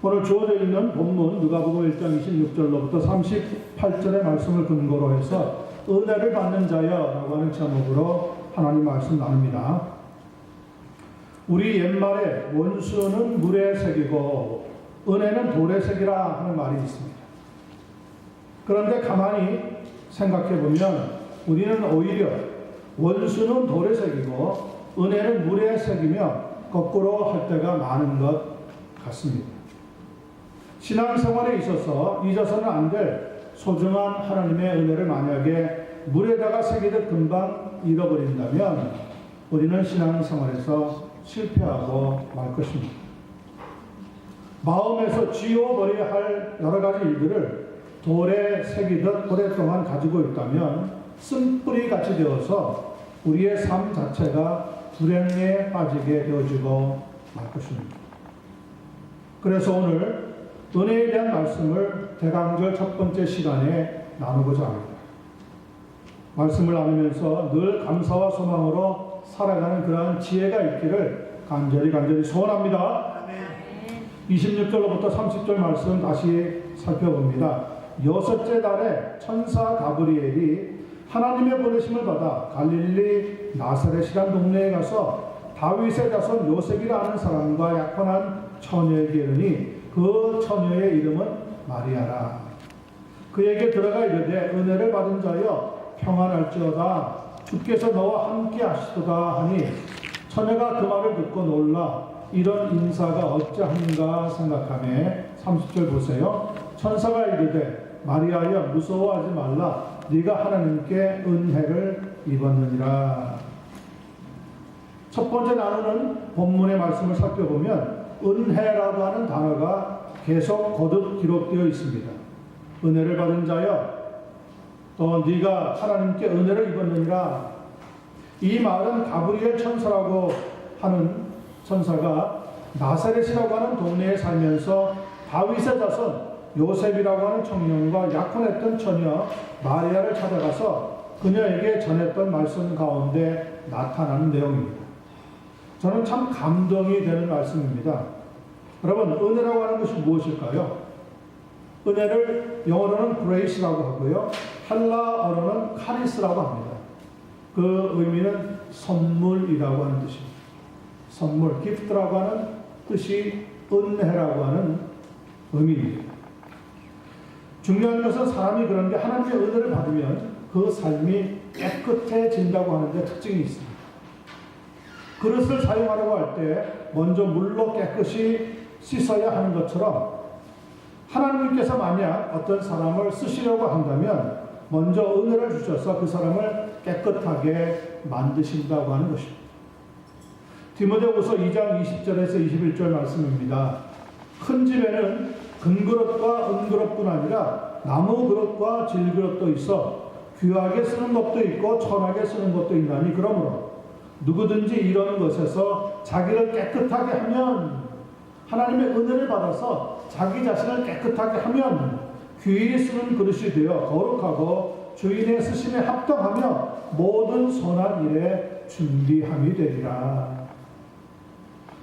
오늘 주어져 있는 본문 누가복음 1장 26절로부터 38절의 말씀을 근거로 해서 은혜를 받는 자여라고 하는 제목으로 하나님 말씀 나눕니다. 우리 옛말에 원수는 물에 새기고 은혜는 돌에 새기라 하는 말이 있습니다. 그런데 가만히 생각해 보면 우리는 오히려 원수는 돌에 새기고 은혜는 물에 새기며 거꾸로 할 때가 많은 것 같습니다. 신앙생활에 있어서 잊어서는 안 될 소중한 하나님의 은혜를 만약에 물에다가 새기듯 금방 잃어버린다면 우리는 신앙생활에서 실패하고 말 것입니다. 마음에서 지워버려야 할 여러 가지 일들을 돌에 새기듯 오랫동안 가지고 있다면 쓴뿌리 같이 되어서 우리의 삶 자체가 불행에 빠지게 되어지고 말 것입니다. 그래서 오늘 은혜에 대한 말씀을 대강절 첫 번째 시간에 나누고자 합니다. 말씀을 나누면서 늘 감사와 소망으로 살아가는 그러한 지혜가 있기를 간절히 소원합니다. 26절로부터 30절 말씀 다시 살펴봅니다. 여섯째 달에 천사 가브리엘이 하나님의 보내심을 받아 갈릴리 나사렛이란 동네에 가서 다윗의 자손 요셉이라 하는 사람과 약혼한 처녀에게 이르니 그 처녀의 이름은 마리아라. 그에게 들어가 이르되 은혜를 받은 자여 평안할지어다 주께서 너와 함께 하시도다 하니 처녀가 그 말을 듣고 놀라 이런 인사가 어찌하는가 생각하며 30절 보세요. 천사가 이르되 마리아여 무서워하지 말라 네가 하나님께 은혜를 입었느니라. 첫 번째 나누는 본문의 말씀을 살펴보면 은혜라고 하는 단어가 계속 거듭 기록되어 있습니다. 은혜를 받은 자여 또 네가 하나님께 은혜를 입었느니라. 이 말은 가브리엘 천사라고 하는 천사가 나사렛이라고 하는 동네에 살면서 다윗의 자손 요셉이라고 하는 청년과 약혼했던 처녀 마리아를 찾아가서 그녀에게 전했던 말씀 가운데 나타나는 내용입니다. 저는 참 감동이 되는 말씀입니다. 여러분, 은혜라고 하는 것이 무엇일까요? 은혜를 영어로는 grace라고 하고요. 헬라어로는 카리스라고 합니다. 그 의미는 선물이라고 하는 뜻입니다. 선물, gift라고 하는 뜻이 은혜라고 하는 의미입니다. 중요한 것은 사람이 그런 게 하나님의 은혜를 받으면 그 삶이 깨끗해진다고 하는데 특징이 있습니다. 그릇을 사용하려고 할 때 먼저 물로 깨끗이 씻어야 하는 것처럼 하나님께서 만약 어떤 사람을 쓰시려고 한다면 먼저 은혜를 주셔서 그 사람을 깨끗하게 만드신다고 하는 것입니다. 디모데후서 2장 20절에서 21절 말씀입니다. 큰 집에는 금그릇과 은그릇뿐 아니라 나무 그릇과 질그릇도 있어 귀하게 쓰는 것도 있고 천하게 쓰는 것도 있나니 그러므로 누구든지 이런 것에서 자기를 깨끗하게 하면 하나님의 은혜를 받아서 자기 자신을 깨끗하게 하면 귀히 쓰는 그릇이 되어 거룩하고 주인의 쓰심에 합당하며 모든 선한 일에 준비함이 되리라.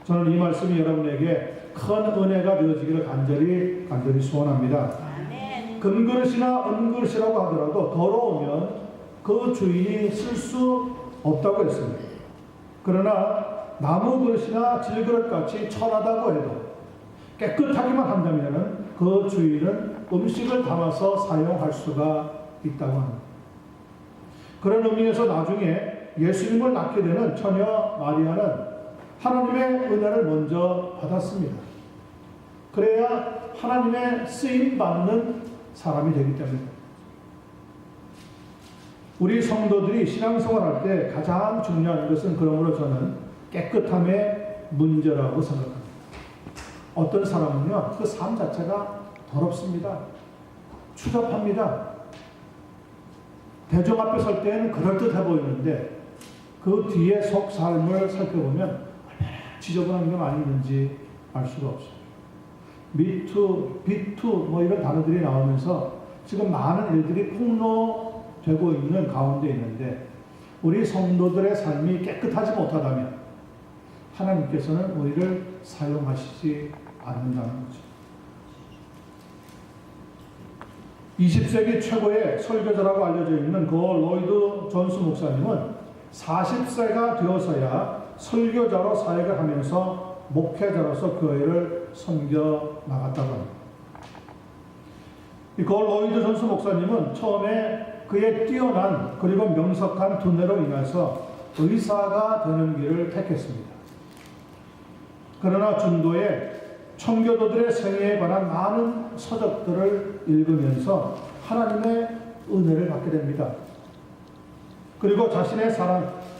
저는 이 말씀이 여러분에게 큰 은혜가 되어지기를 간절히 소원합니다. 금그릇이나 은그릇이라고 하더라도 더러우면 그 주인이 쓸 수 없다고 했습니다. 그러나 나무 그릇이나 질그릇 같이 천하다고 해도 깨끗하기만 한다면 그 주인은 음식을 담아서 사용할 수가 있다고 합니다. 그런 의미에서 나중에 예수님을 낳게 되는 처녀 마리아는 하나님의 은혜를 먼저 받았습니다. 그래야 하나님의 쓰임받는 사람이 되기 때문입니다. 우리 성도들이 신앙생활할 때 가장 중요한 것은 그러므로 저는 깨끗함의 문제라고 생각합니다. 어떤 사람은요, 그 삶 자체가 더럽습니다. 추잡합니다. 대중 앞에 설 때는 그럴듯해 보이는데 그 뒤에 속 삶을 살펴보면 얼마나 지저분한 게 많이 있는지 알 수가 없어요. 미투, 비투 뭐 이런 단어들이 나오면서 지금 많은 일들이 폭로되고 있는 가운데 있는데 우리 성도들의 삶이 깨끗하지 못하다면 하나님께서는 우리를 사용하시지 않는다는 거죠. 20세기 최고의 설교자라고 알려져 있는 그 로이드 존스 목사님은 40세가 되어서야 설교자로 사역을 하면서 목회자로서 교회를 섬겨 나갔다고 합니다. 그 로이드 존스 목사님은 처음에 그의 뛰어난 그리고 명석한 두뇌로 인해서 의사가 되는 길을 택했습니다. 그러나 중도에 청교도들의 생애에 관한 많은 서적들을 읽으면서 하나님의 은혜를 받게 됩니다. 그리고 자신의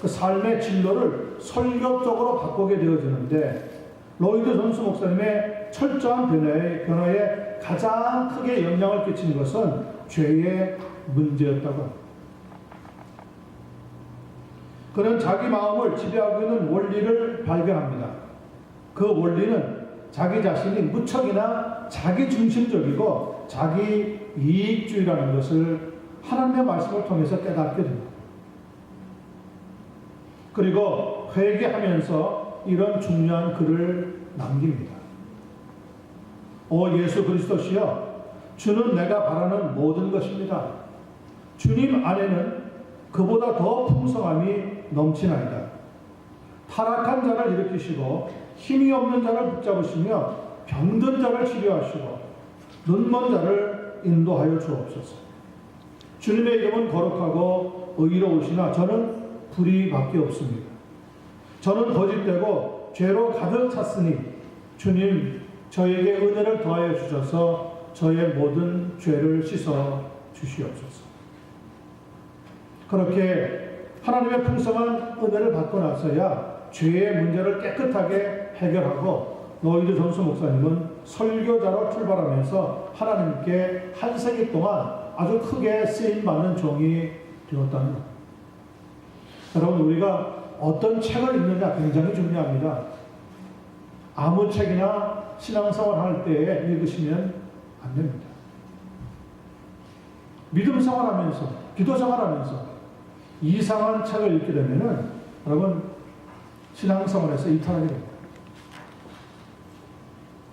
그 삶의 진로를 설교 쪽으로 바꾸게 되어지는데, 로이드 존스 목사님의 철저한 변화에 가장 크게 영향을 끼친 것은 죄의 문제였다고 합니다. 그는 자기 마음을 지배하고 있는 원리를 발견합니다. 그 원리는 자기 자신이 무척이나 자기중심적이고 자기 이익주의라는 것을 하나님의 말씀을 통해서 깨닫게 됩니다. 그리고 회개하면서 이런 중요한 글을 남깁니다. 오 예수 그리스도시여, 주는 내가 바라는 모든 것입니다. 주님 안에는 그보다 더 풍성함이 넘치나이다. 타락한 자를 일으키시고 힘이 없는 자를 붙잡으시며 병든 자를 치료하시고 눈먼 자를 인도하여 주옵소서. 주님의 이름은 거룩하고 의로우시나 저는 불의밖에 없습니다. 저는 거짓되고 죄로 가득 찼으니 주님 저에게 은혜를 더하여 주셔서 저의 모든 죄를 씻어 주시옵소서. 그렇게 하나님의 풍성한 은혜를 받고 나서야 죄의 문제를 깨끗하게 해결하고 로이드 존스 목사님은 설교자로 출발하면서 하나님께 한 세기 동안 아주 크게 쓰임받는 종이 되었다는 것. 여러분, 우리가 어떤 책을 읽느냐 굉장히 중요합니다. 아무 책이나 신앙생활 할 때에 읽으시면 안 됩니다. 믿음 생활하면서, 기도 생활하면서 이상한 책을 읽게 되면은 여러분 신앙생활에서 이탈하게 됩니다.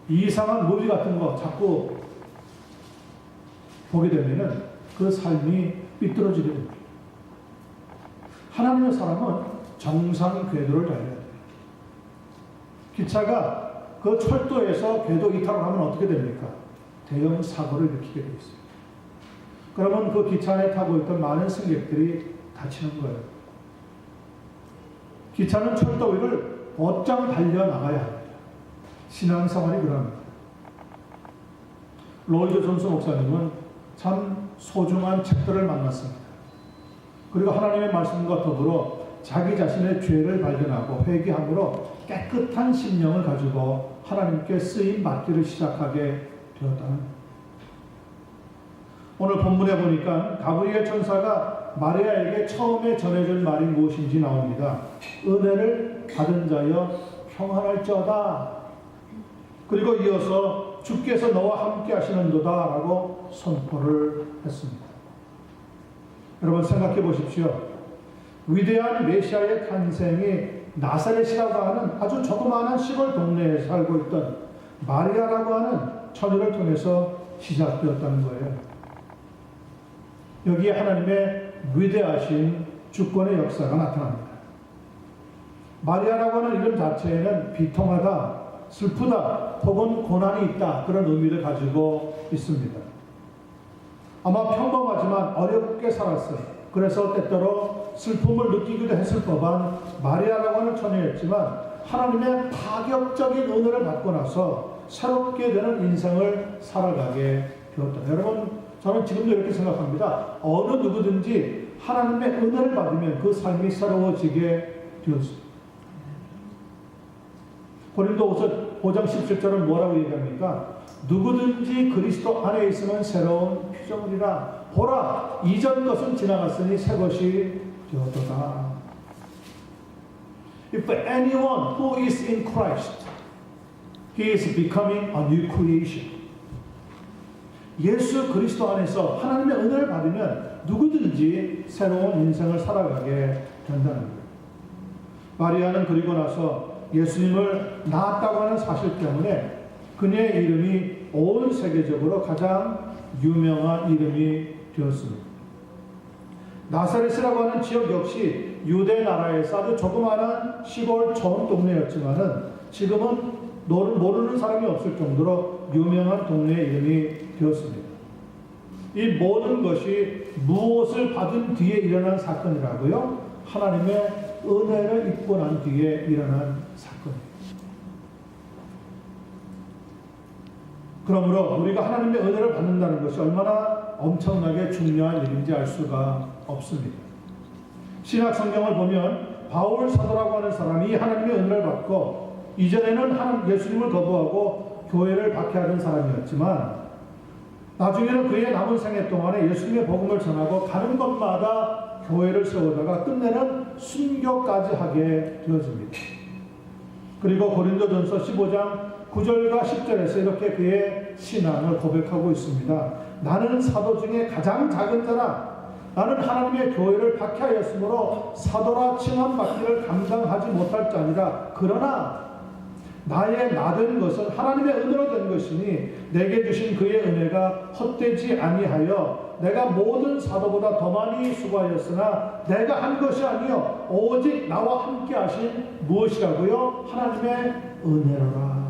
이상한 무비 같은 거 자꾸 보게 되면은 그 삶이 삐뚤어지게 됩니다. 하나님의 사람은 정상 궤도를 달려야 돼요. 기차가 그 철도에서 궤도 이탈을 하면 어떻게 됩니까? 대형 사고를 일으키게 되어 있어요. 그러면 그 기차 안에 타고 있던 많은 승객들이 다치는 거예요. 기차는 철도 위를 곧장 달려나가야 합니다. 신앙생활이 그럽니다. 로이드 존스 목사님은 참 소중한 책들을 만났습니다. 그리고 하나님의 말씀과 더불어 자기 자신의 죄를 발견하고 회개함으로 깨끗한 심령을 가지고 하나님께 쓰임 받기를 시작하게 되었다는 것. 오늘 본문에 보니까 가브리엘 천사가 마리아에게 처음에 전해준 말이 무엇인지 나옵니다. 은혜를 받은 자여 평안할지어다. 그리고 이어서 주께서 너와 함께 하시는도다 라고 선포를 했습니다. 여러분 생각해 보십시오. 위대한 메시아의 탄생이 나사렛이라고 하는 아주 조그마한 시골 동네에 살고 있던 마리아라고 하는 처녀를 통해서 시작되었다는 거예요. 여기에 하나님의 위대하신 주권의 역사가 나타납니다. 마리아라고 하는 이름 자체에는 비통하다, 슬프다, 혹은 고난이 있다, 그런 의미를 가지고 있습니다. 아마 평범하지만 어렵게 살았어요. 그래서 때때로 슬픔을 느끼기도 했을 법한 마리아라고 하는 처녀였지만 하나님의 파격적인 은혜를 받고 나서 새롭게 되는 인생을 살아가게 되었다. 여러분, 저는 지금도 이렇게 생각합니다. 어느 누구든지 하나님의 은혜를 받으면 그 삶이 새로워지게 되었습니다. 고린도후서 5장 17절은 뭐라고 얘기합니까? 누구든지 그리스도 안에 있으면 새로운 피조물이라. 보라, 이전 것은 지나갔으니 새 것이 되었도다. If anyone who is in Christ, he is becoming a new creation. 예수 그리스도 안에서 하나님의 은혜를 받으면 누구든지 새로운 인생을 살아가게 된다는 거예요. 마리아는 그리고 나서 예수님을 낳았다고 하는 사실 때문에 그녀의 이름이 온 세계적으로 가장 유명한 이름이 되었습니다. 나사렛이라고 하는 지역 역시 유대 나라에서 아주 조그마한 시골 촌 동네였지만은 지금은 모르는 사람이 없을 정도로 유명한 동네 이름이 되었습니다. 이 모든 것이 무엇을 받은 뒤에 일어난 사건이라고요? 하나님의 은혜를 입고 난 뒤에 일어난 사건이에요. 그러므로 우리가 하나님의 은혜를 받는다는 것이 얼마나 엄청나게 중요한 일인지 알 수가 없습니다. 신약 성경을 보면 바울 사도라고 하는 사람이 하나님의 은혜를 받고 이전에는 예수님을 거부하고 교회를 박해하던 사람이었지만 나중에는 그의 남은 생애 동안에 예수님의 복음을 전하고 가는 곳마다 교회를 세우다가 끝내는 순교까지 하게 되어집니다. 그리고 고린도전서 15장 9절과 10절에서 이렇게 그의 신앙을 고백하고 있습니다. 나는 사도 중에 가장 작은 자라. 나는 하나님의 교회를 박해하였으므로 사도라 칭함받기를 감당하지 못할 자니라. 그러나 나의 나된 것은 하나님의 은혜로 된 것이니 내게 주신 그의 은혜가 헛되지 아니하여 내가 모든 사도보다 더 많이 수고하였으나 내가 한 것이 아니요 오직 나와 함께 하신 무엇이라고요? 하나님의 은혜로라.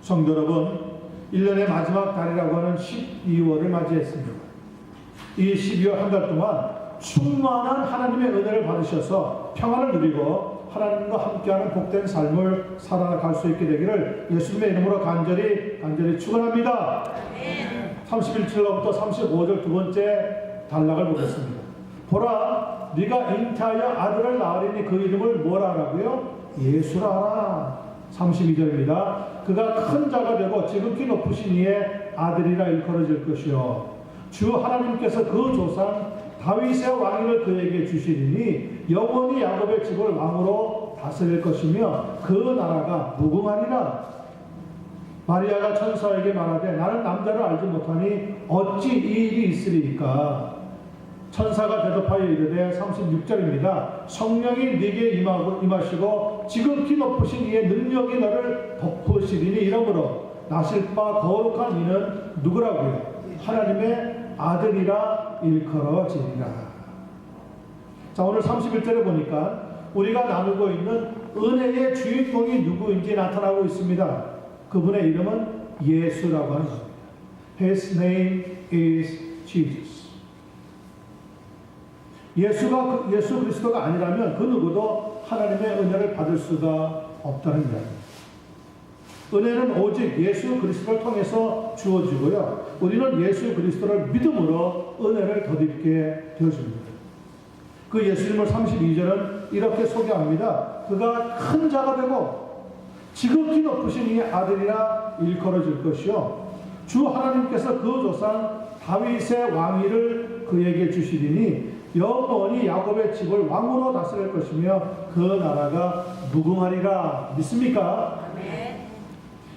성도 여러분, 1년의 마지막 달이라고 하는 12월을 맞이했습니다. 이 12월 한 달 동안 충만한 하나님의 은혜를 받으셔서 평안을 누리고 하나님과 함께하는 복된 삶을 살아갈 수 있게 되기를 예수님의 이름으로 간절히 축원합니다. 31절로부터 35절 두 번째 단락을 보겠습니다. 보라, 네가 잉태하여 아들을 낳으리니 그 이름을 뭐라 하라고요? 예수라 하라. 32절입니다. 그가 큰 자가 되고 지극히 높으신 이의 아들이라 일컬어질 것이요 주 하나님께서 그 조상 다윗의 왕위를 그에게 주시리니 영원히 야곱의 집을 왕으로 다스릴 것이며 그 나라가 무궁하리라. 마리아가 천사에게 말하되 나는 남자를 알지 못하니 어찌 이 일이 있으리이까. 천사가 대답하여 이르되 36절입니다. 성령이 네게 임하시고 지극히 높으신 이의 능력이 너를 덮으시리니 이러므로 나실 바 거룩한 이는 누구라고요? 하나님의 아들이라 일컬어지리라. 자, 오늘 31절에 보니까 우리가 나누고 있는 은혜의 주인공이 누구인지 나타나고 있습니다. 그분의 이름은 예수라고 하는 겁니다. His name is Jesus. 예수 그리스도가 아니라면 그 누구도 하나님의 은혜를 받을 수가 없다는 이야기입니다. 은혜는 오직 예수 그리스도를 통해서 주어지고요. 우리는 예수 그리스도를 믿음으로 은혜를 덧입게 되어집니다. 그 예수님을 32절은 이렇게 소개합니다. 그가 큰 자가 되고 지극히 높으신 이 아들이라 일컬어질 것이요 주 하나님께서 그 조상 다윗의 왕위를 그에게 주시리니 영원히 야곱의 집을 왕으로 다스릴 것이며 그 나라가 무궁하리라. 믿습니까?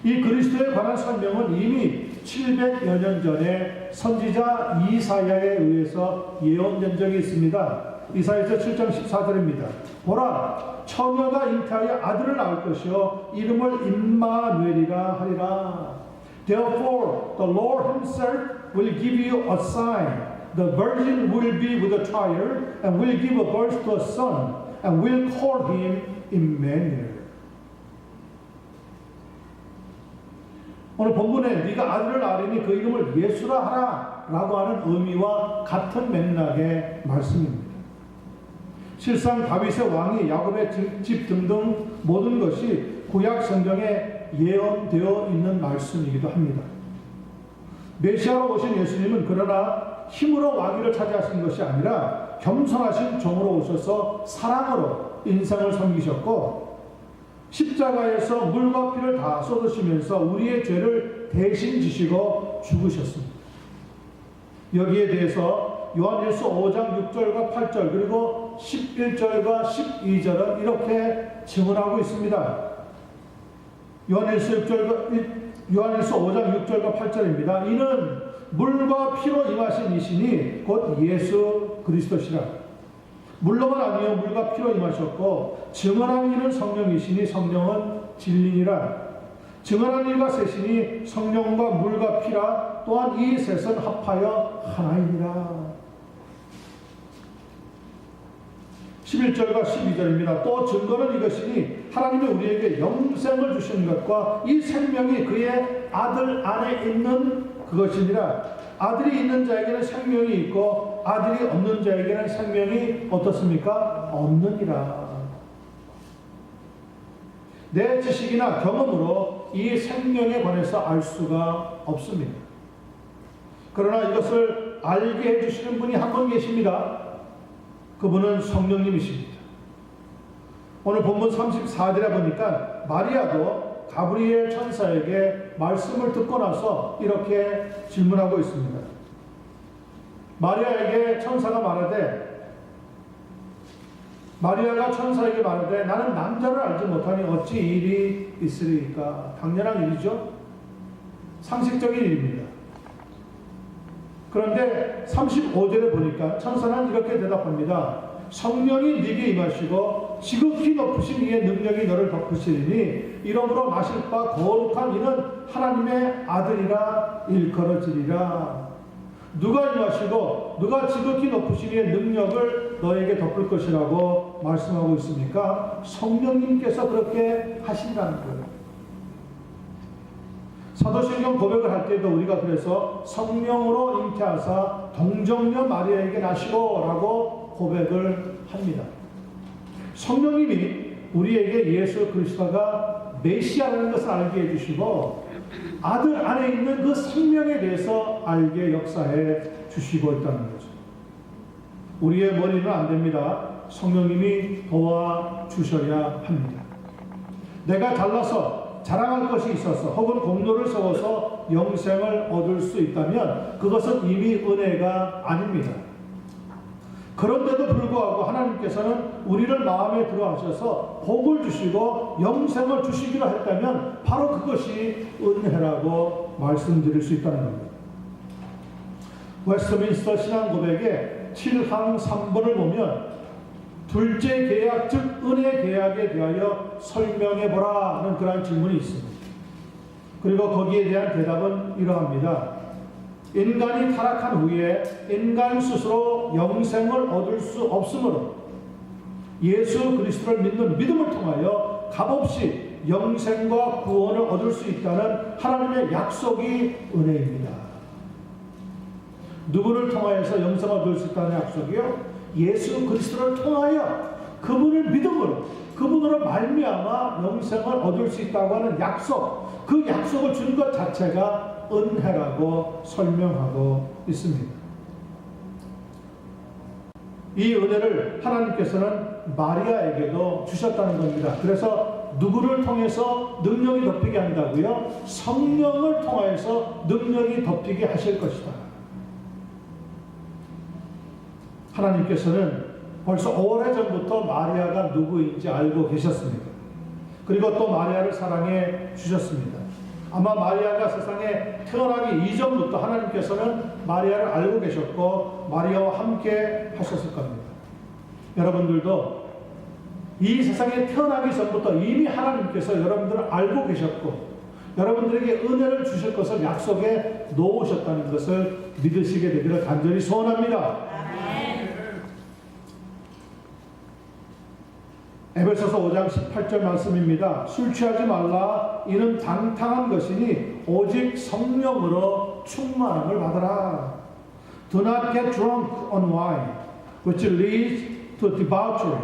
이 그리스도에 관한 설명은 이미 700여 년 전에 선지자 이사야에 의해서 예언된 적이 있습니다. 이사야서 7장 14절입니다. 보라, 처녀가 잉태하여 아들을 낳을 것이요 이름을 임마누엘이라 하리라. Therefore the Lord himself will give you a sign. The virgin will be with a child and will give a birth to a son and will call him Emmanuel. 오늘 본문에 네가 아들을 낳으리니 그 이름을 예수라 하라 라고 하는 의미와 같은 맥락의 말씀입니다. 실상 다윗의 왕이 야곱의 집 등등 모든 것이 구약 성경에 예언되어 있는 말씀이기도 합니다. 메시아로 오신 예수님은 그러나 힘으로 왕위를 차지하신 것이 아니라 겸손하신 종으로 오셔서 사랑으로 인생을 섬기셨고 십자가에서 물과 피를 다 쏟으시면서 우리의 죄를 대신 지시고 죽으셨습니다. 여기에 대해서 요한일서 5장 6절과 8절 그리고 11절과 12절은 이렇게 증언하고 있습니다. 요한일서 5장 6절과 8절입니다. 이는 물과 피로 임하신 이시니 곧 예수 그리스도시라. 물로만 아니요 물과 피로 임하셨고 증언하는 이는 성령이시니 성령은 진리니라. 증언한 일과 셋이니 성령과 물과 피라. 또한 이 셋은 합하여 하나이니라. 11절과 12절입니다. 또 증거는 이것이니 하나님이 우리에게 영생을 주신 것과 이 생명이 그의 아들 안에 있는 그것이니라. 아들이 있는 자에게는 생명이 있고 아들이 없는 자에게는 생명이 어떻습니까? 없느니라. 내 지식이나 경험으로 이 생명에 관해서 알 수가 없습니다. 그러나 이것을 알게 해주시는 분이 한 분 계십니다. 그분은 성령님이십니다. 오늘 본문 34절에 보니까 마리아도 가브리엘 천사에게 말씀을 듣고 나서 이렇게 질문하고 있습니다. 마리아가 천사에게 말하되 나는 남자를 알지 못하니 어찌 이 일이 있으리까. 당연한 일이죠. 상식적인 일입니다. 그런데 35절에 보니까 천사는 이렇게 대답합니다. 성령이 네게 임하시고 지극히 높으신 이의 능력이 너를 덮으시리니 이러므로 마실 바 거룩한 이는 하나님의 아들이라 일컬어지리라. 누가 임하시고 누가 지극히 높으신 이의 능력을 너에게 덮을 것이라고 말씀하고 있습니까? 성령님께서 그렇게 하신다는 거예요. 사도신경 고백을 할 때도 우리가 그래서 성령으로 잉태하사 동정녀 마리아에게 나시고 라고 고백을 합니다. 성령님이 우리에게 예수 그리스도가 메시아라는 것을 알게 해주시고 아들 안에 있는 그 생명에 대해서 알게 역사해 주시고 있다는 거죠. 우리의 머리는 안 됩니다. 성령님이 도와주셔야 합니다. 내가 잘나서 자랑할 것이 있어서 혹은 공로를 세워서 영생을 얻을 수 있다면 그것은 이미 은혜가 아닙니다. 그런데도 불구하고 하나님께서는 우리를 마음에 들어하셔서 복을 주시고 영생을 주시기로 했다면 바로 그것이 은혜라고 말씀드릴 수 있다는 겁니다. 웨스트민스터 신앙고백의 7항 3번을 보면 둘째 계약, 즉 은혜 계약에 대하여 설명해보라 하는 그런 질문이 있습니다. 그리고 거기에 대한 대답은 이러합니다. 인간이 타락한 후에 인간 스스로 영생을 얻을 수 없으므로 예수 그리스도를 믿는 믿음을 통하여 값없이 영생과 구원을 얻을 수 있다는 하나님의 약속이 은혜입니다. 누구를 통하여서 영생을 얻을 수 있다는 약속이요? 예수 그리스도를 통하여 그분을 믿음으로 그분으로 말미암아 영생을 얻을 수 있다고 하는 약속, 그 약속을 준 것 자체가 은혜라고 설명하고 있습니다. 이 은혜를 하나님께서는 마리아에게도 주셨다는 겁니다. 그래서 누구를 통해서 능력이 덮이게 한다고요? 성령을 통해서 능력이 덮이게 하실 것이다. 하나님께서는 벌써 오래전부터 마리아가 누구인지 알고 계셨습니다. 그리고 또 마리아를 사랑해 주셨습니다. 아마 마리아가 세상에 태어나기 이전부터 하나님께서는 마리아를 알고 계셨고 마리아와 함께 하셨을 겁니다. 여러분들도 이 세상에 태어나기 전부터 이미 하나님께서 여러분들을 알고 계셨고 여러분들에게 은혜를 주실 것을 약속해 놓으셨다는 것을 믿으시게 되기를 간절히 소원합니다. 에베소서 5장 18절 말씀입니다. 술 취하지 말라. 이는 방탕한 것이니 오직 성령으로 충만함을 받으라. Do not get drunk on wine, which leads to debauchery.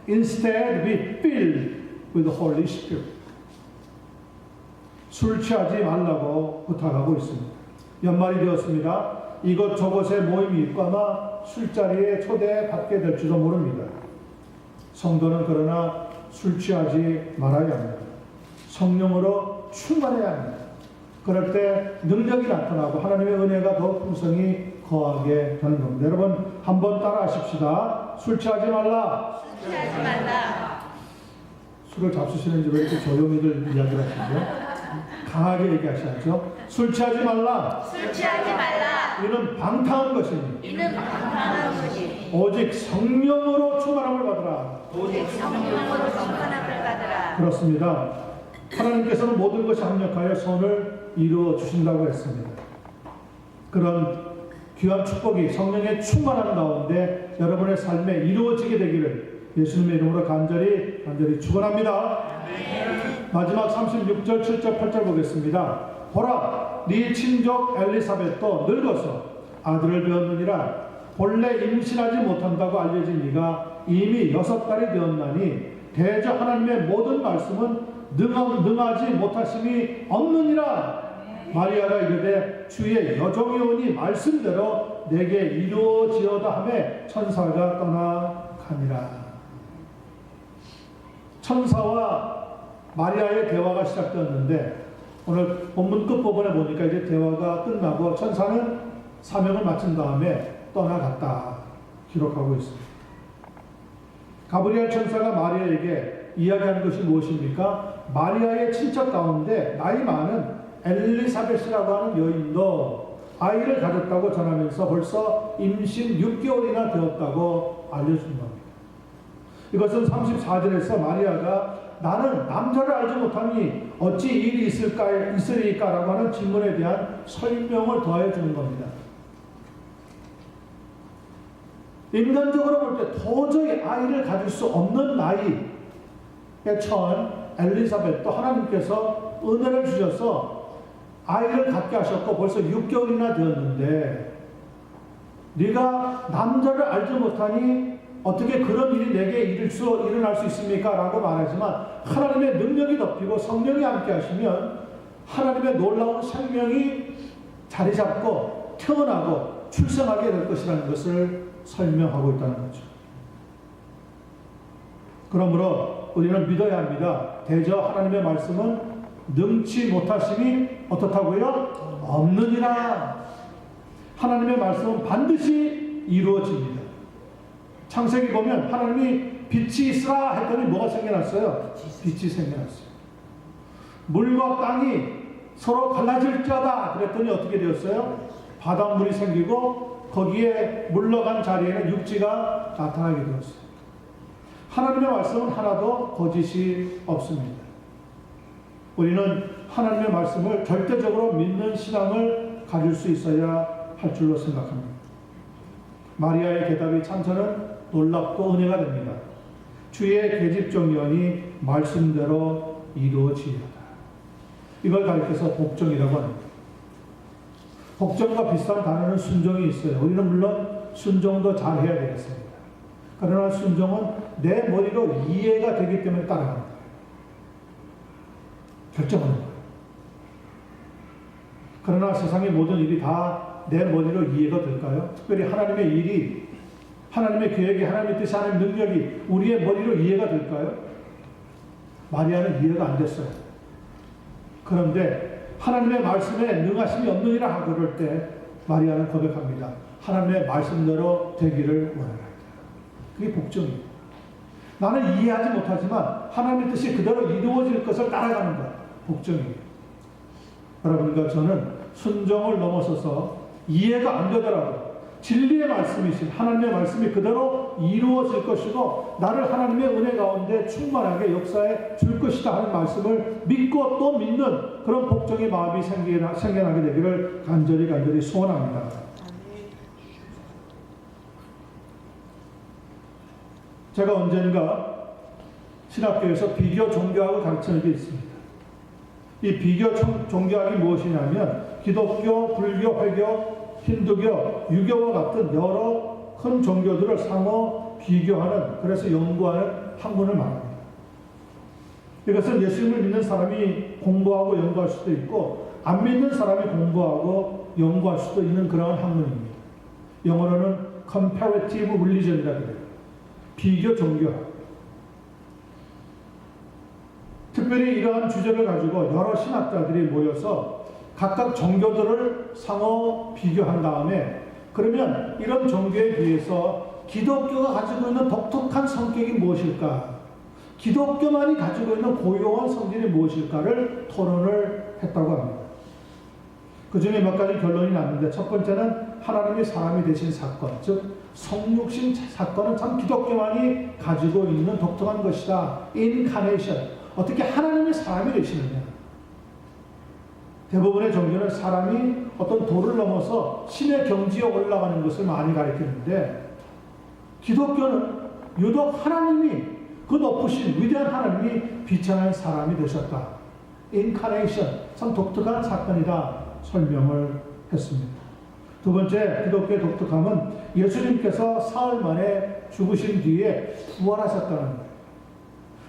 Instead, be filled with the Holy Spirit. 술 취하지 말라고 부탁하고 있습니다. 연말이 되었습니다. 이곳저곳에 모임이 있고 아마 술자리에 초대받게 될지도 모릅니다. 성도는 그러나 술 취하지 말아야 합니다. 성령으로 충만해야 합니다. 그럴 때 능력이 나타나고 하나님의 은혜가 더 풍성히 거하게 되는 겁니다. 여러분 한번 따라 하십시다. 술 취하지 말라. 술 취하지 말라. 술을 잡수시는지 왜 이렇게 조용히들 이야기를 하시죠? 강하게 얘기하셔야죠. 술 취하지 말라. 술 취하지 말라. 이는 방탕한 것이니. 이는 방탕한 것이니. 오직 성령으로 충만함을 받으라. 오직 성령으로 충만함을 받으라. 그렇습니다. 하나님께서는 모든 것이 합력하여 선을 이루어 주신다고 했습니다. 그런 귀한 축복이 성령의 충만한 가운데 여러분의 삶에 이루어지게 되기를 예수님의 이름으로 간절히 축원합니다. 마지막 36절, 7절, 8절 보겠습니다. 보라, 네 친족 엘리사벳도 늙어서 아들을 배웠느니라. 본래 임신하지 못한다고 알려진 네가 이미 6달이 되었나니 대저 하나님의 모든 말씀은 능하지 못하심이 없느니라. 마리아가 이르되 주의 여종이 오니 말씀대로 내게 이루어지어다 하매 천사가 떠나가니라. 천사와 마리아의 대화가 시작되었는데 오늘 본문 끝부분에 보니까 이제 대화가 끝나고 천사는 사명을 마친 다음에 떠나갔다 기록하고 있습니다. 가브리엘 천사가 마리아에게 이야기하는 것이 무엇입니까? 마리아의 친척 가운데 나이 많은 엘리사벳이라고 하는 여인도 아이를 가졌다고 전하면서 벌써 임신 6개월이나 되었다고 알려준 겁니다. 이것은 34절에서 마리아가 나는 남자를 알지 못하니 어찌 일이 있으리까라고 하는 질문에 대한 설명을 더해 주는 겁니다. 인간적으로 볼 때 도저히 아이를 가질 수 없는 나이에 처한 엘리사벳도 하나님께서 은혜를 주셔서 아이를 갖게 하셨고 벌써 6개월이나 되었는데 네가 남자를 알지 못하니 어떻게 그런 일이 내게 일어날 수 있습니까? 라고 말하지만 하나님의 능력이 덮이고 성령이 함께 하시면 하나님의 놀라운 생명이 자리 잡고 태어나고 출생하게 될 것이라는 것을 설명하고 있다는 거죠. 그러므로 우리는 믿어야 합니다. 대저 하나님의 말씀은 능치 못하심이 어떻다고요? 없느니라. 하나님의 말씀은 반드시 이루어집니다. 창세기 보면 하나님이 빛이 있으라 했더니 뭐가 생겨났어요? 빛이 생겨났어요. 물과 땅이 서로 갈라질지어다 그랬더니 어떻게 되었어요? 바닷물이 생기고 거기에 물러간 자리에는 육지가 나타나게 되었어요. 하나님의 말씀은 하나도 거짓이 없습니다. 우리는 하나님의 말씀을 절대적으로 믿는 신앙을 가질 수 있어야 할 줄로 생각합니다. 마리아의 대답이 참 저는 놀랍고 은혜가 됩니다. 주의 계집종이오니 말씀대로 이루어지리로다. 이걸 가리켜서 복종이라고 합니다. 복종과 비슷한 단어는 순종이 있어요. 우리는 물론 순종도 잘 해야 되겠습니다. 그러나 순종은 내 머리로 이해가 되기 때문에 따라가는 거예요. 결정하는 거예요. 그러나 세상의 모든 일이 다 내 머리로 이해가 될까요? 특별히 하나님의 일이, 하나님의 계획이, 하나님의 뜻이, 하나님의 능력이 우리의 머리로 이해가 될까요? 마리아는 이해가 안 됐어요. 그런데 하나님의 말씀에 능하심이 없느니라 하고 그럴 때 마리아는 고백합니다. 하나님의 말씀대로 되기를 원하라. 그게 복종이에요. 나는 이해하지 못하지만 하나님의 뜻이 그대로 이루어질 것을 따라가는 것. 복종이에요. 여러분과 저는 순종을 넘어서서 이해가 안 되더라도 진리의 말씀이신 하나님의 말씀이 그대로 이루어질 것이고 나를 하나님의 은혜 가운데 충만하게 역사해 줄 것이다 하는 말씀을 믿고 또 믿는 그런 복종의 마음이 생겨나게 되기를 간절히 소원합니다. 제가 언젠가 신학교에서 비교 종교학을 가르치는 게 있습니다. 이 비교 종교학이 무엇이냐면 기독교, 불교, 회교, 힌두교, 유교와 같은 여러 큰 종교들을 상호 비교하는, 그래서 연구하는 학문을 말합니다. 이것은 예수님을 믿는 사람이 공부하고 연구할 수도 있고 안 믿는 사람이 공부하고 연구할 수도 있는 그러한 학문입니다. 영어로는 comparative religion이라고 해요. 비교 종교학. 특별히 이러한 주제를 가지고 여러 신학자들이 모여서 각각 종교들을 상호 비교한 다음에 그러면 이런 종교에 비해서 기독교가 가지고 있는 독특한 성격이 무엇일까? 기독교만이 가지고 있는 고유한 성질이 무엇일까를 토론을 했다고 합니다. 그 중에 몇 가지 결론이 났는데 첫 번째는 하나님이 사람이 되신 사건, 즉 성육신 사건은 참 기독교만이 가지고 있는 독특한 것이다. 인카네이션, 어떻게 하나님의 사람이 되시느냐. 대부분의 종교는 사람이 어떤 도를 넘어서 신의 경지에 올라가는 것을 많이 가리키는데, 기독교는 유독 하나님이, 그 높으신 위대한 하나님이 비천한 사람이 되셨다. 인카네이션, 참 독특한 사건이다 설명을 했습니다. 두 번째, 기독교의 독특함은 예수님께서 사흘 만에 죽으신 뒤에 부활하셨다는 거예요.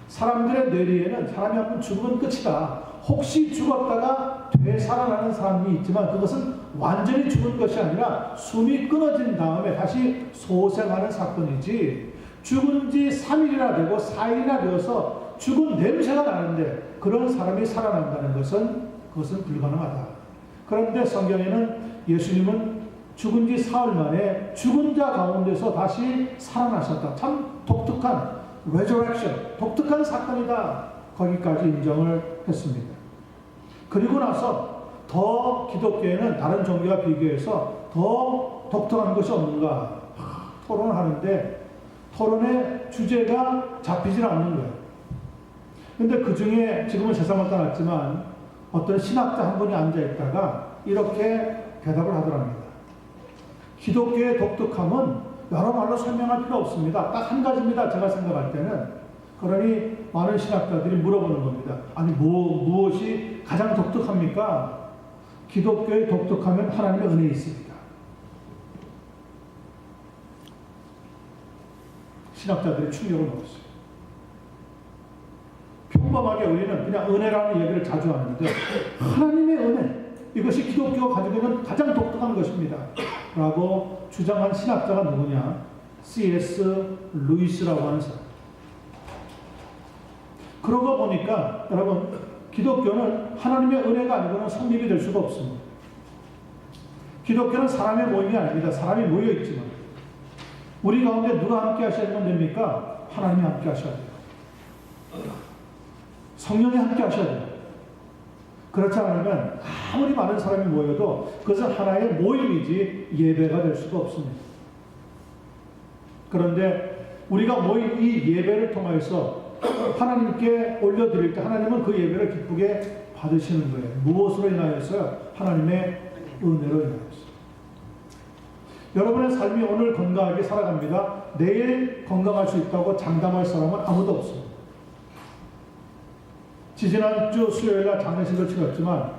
사람들의 뇌리에는 사람이 한번 죽으면 끝이다, 혹시 죽었다가 되살아나는 사람이 있지만 그것은 완전히 죽은 것이 아니라 숨이 끊어진 다음에 다시 소생하는 사건이지, 죽은 지 3일이나 되고 4일이나 되어서 죽은 냄새가 나는데 그런 사람이 살아난다는 것은 그것은 불가능하다. 그런데 성경에는 예수님은 죽은 지 사흘 만에 죽은 자 가운데서 다시 살아나셨다. 참 독특한 resurrection, 독특한 사건이다. 거기까지 인정을 했습니다. 그리고 나서 더 기독교에는 다른 종교와 비교해서 더 독특한 것이 없는가 토론을 하는데, 토론의 주제가 잡히질 않는 거예요. 근데 그 중에 지금은 세상을 떠났지만 어떤 신학자 한 분이 앉아 있다가 이렇게 대답을 하더랍니다. 기독교의 독특함은 여러 말로 설명할 필요 없습니다. 딱 한 가지입니다. 제가 생각할 때는. 그러니 많은 신학자들이 물어보는 겁니다. 아니 무엇이 가장 독특합니까? 기독교의 독특함은 하나님의 은혜에 있습니다. 신학자들이 충격을 먹었어요. 평범하게 우리는 그냥 은혜라는 얘기를 자주 하는데, 하나님의 은혜, 이것이 기독교가 가지고 있는 가장 독특한 것입니다 라고 주장한 신학자가 누구냐? C.S. 루이스라고 하는 사람. 그러고 보니까 여러분, 기독교는 하나님의 은혜가 아니고는 성립이 될 수가 없습니다. 기독교는 사람의 모임이 아닙니다. 사람이 모여있지만 우리 가운데 누가 함께 하셔야 됩니까? 하나님이 함께 하셔야 돼요. 성령이 함께 하셔야 돼요. 그렇지 않으면 아무리 많은 사람이 모여도 그것은 하나의 모임이지 예배가 될 수가 없습니다. 그런데 우리가 모인 이 예배를 통해서 하나님께 올려드릴 때 하나님은 그 예배를 기쁘게 받으시는 거예요. 무엇으로 인하여서요? 하나님의 은혜로 인하여서. 여러분의 삶이 오늘 건강하게 살아갑니다. 내일 건강할 수 있다고 장담할 사람은 아무도 없습니다. 지지난주 수요일날 장례식을 치렀지만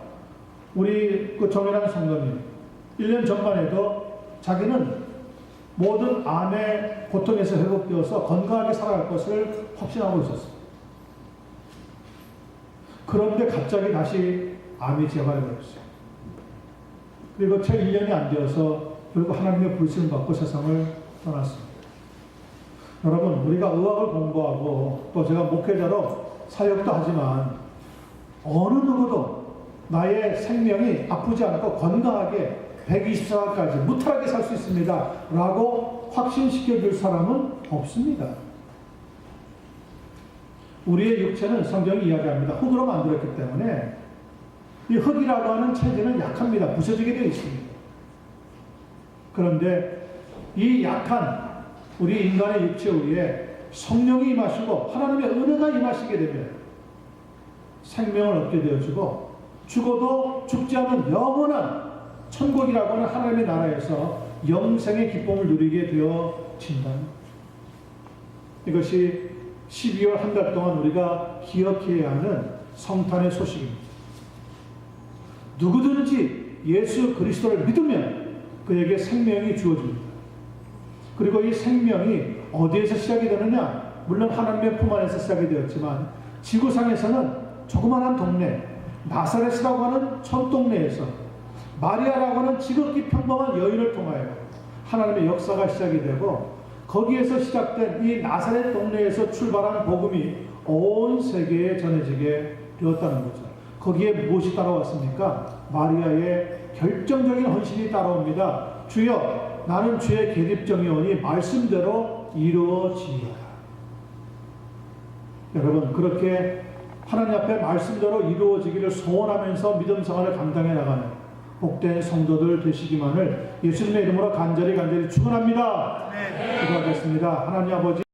우리 그 정연한 성도님 1년 전반에도 자기는 모든 암의 고통에서 회복되어서 건강하게 살아갈 것을 확신하고 있었습니다. 그런데 갑자기 다시 암이 재발해버렸어요. 그리고 채 1년이 안 되어서 결국 하나님의 불신을 받고 세상을 떠났습니다. 여러분, 우리가 의학을 공부하고 또 제가 목회자로 사역도 하지만 어느 누구도 나의 생명이 아프지 않고 건강하게 124살까지 무탈하게 살 수 있습니다 라고 확신시켜 줄 사람은 없습니다. 우리의 육체는 성경이 이야기합니다. 흙으로 만들었기 때문에 이 흙이라고 하는 체질은 약합니다. 부서지게 되어 있습니다. 그런데 이 약한 우리 인간의 육체 위에 성령이 임하시고 하나님의 은혜가 임하시게 되면 생명을 얻게 되어지고 죽어도 죽지 않는 영원한 천국이라고 하는 하나님의 나라에서 영생의 기쁨을 누리게 되어진다. 이것이 12월 한 달 동안 우리가 기억해야 하는 성탄의 소식입니다. 누구든지 예수 그리스도를 믿으면 그에게 생명이 주어집니다. 그리고 이 생명이 어디에서 시작이 되느냐? 물론 하나님의 품 안에서 시작이 되었지만 지구상에서는 조그마한 동네 나사렛이라고 하는 촌동네에서 마리아라고 하는 지극히 평범한 여인을 통하여 하나님의 역사가 시작이 되고, 거기에서 시작된 이 나사렛 동네에서 출발한 복음이 온 세계에 전해지게 되었다는 거죠. 거기에 무엇이 따라왔습니까? 마리아의 결정적인 헌신이 따라옵니다. 주여, 나는 주의 계집종이오니 말씀대로 이루어지리라. 여러분, 그렇게 하나님 앞에 말씀대로 이루어지기를 소원하면서 믿음 생활을 감당해 나가는 복된 성도들 되시기만을 예수님의 이름으로 간절히 축원합니다. 기도하겠습니다. 하나님 아버지,